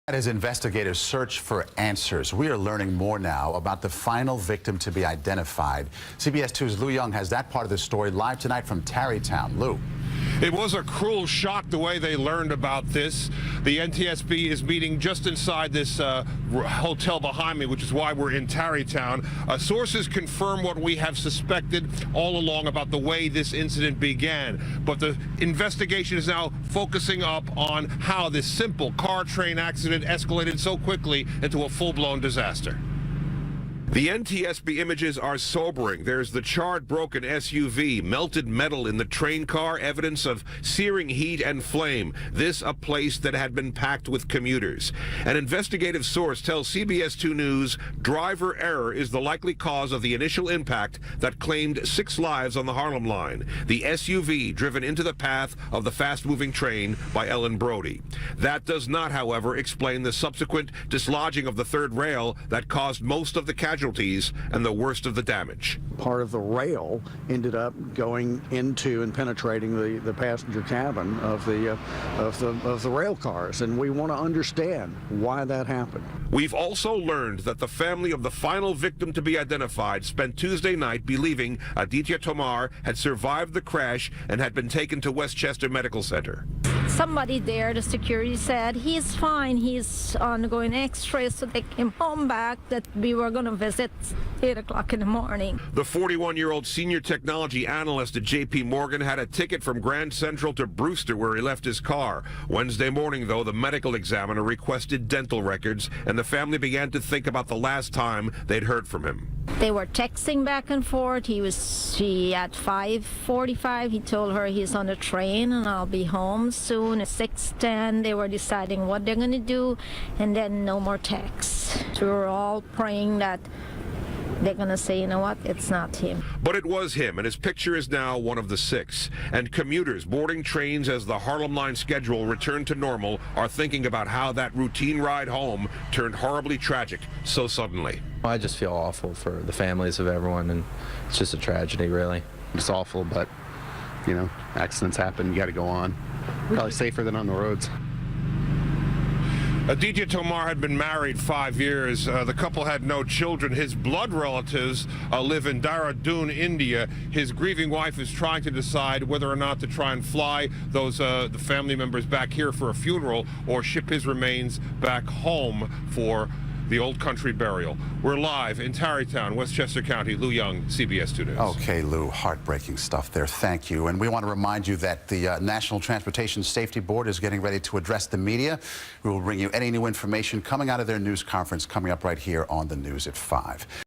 As investigators search for answers, we are learning more now about the final victim to be identified. CBS 2's Lou Young has that part of the story live tonight from Tarrytown. Lou. It was a cruel shock the way they learned about this. The NTSB is meeting just inside this hotel behind me, which is why we're in Tarrytown. Sources confirm what we have suspected all along about the way this incident began. But the investigation is now focusing up on how this simple car-train accident escalated so quickly into a full-blown disaster. The NTSB images are sobering. There's the charred, broken SUV, melted metal in the train car, evidence of searing heat and flame. This a place that had been packed with commuters. An investigative source tells CBS 2 News driver error is the likely cause of the initial impact that claimed 6 lives on the Harlem line. The SUV driven into the path of the fast-moving train by Ellen Brody. That does not, however, explain the subsequent dislodging of the third rail that caused most of the casualties and the worst of the damage. Part of the rail ended up going into and penetrating the passenger cabin of the rail cars, and we want to understand why that happened. We've also learned that the family of the final victim to be identified spent Tuesday night believing Aditya Tomar had survived the crash and had been taken to Westchester Medical Center. Somebody there, the security said, he's fine, he's undergoing x-rays, so they came home back that we were going to visit 8 o'clock in the morning. The 41-year-old senior technology analyst at J.P. Morgan had a ticket from Grand Central to Brewster where he left his car. Wednesday morning, though, the medical examiner requested dental records, and the family began to think about the last time they'd heard from him. They were texting back and forth. She at 5:45, he told her he's on the train and I'll be home soon. At 6:10, they were deciding what they're going to do, and then no more texts. We were all praying that they're going to say, you know what, it's not him. But it was him, and his picture is now one of the 6. And commuters boarding trains as the Harlem Line schedule returned to normal are thinking about how that routine ride home turned horribly tragic so suddenly. I just feel awful for the families of everyone, and it's just a tragedy, really. It's awful, but, you know, accidents happen. You got to go on. Probably safer than on the roads. Aditya Tomar had been married 5 years. The couple had no children. His blood relatives live in Dehradun, India. His grieving wife is trying to decide whether or not to try and fly those the family members back here for a funeral or ship his remains back home for the old country burial. We're live in Tarrytown, Westchester County. Lou Young, CBS 2 News. Okay, Lou, heartbreaking stuff there. Thank you. And we want to remind you that the National Transportation Safety Board is getting ready to address the media. We will bring you any new information coming out of their news conference coming up right here on the news at 5.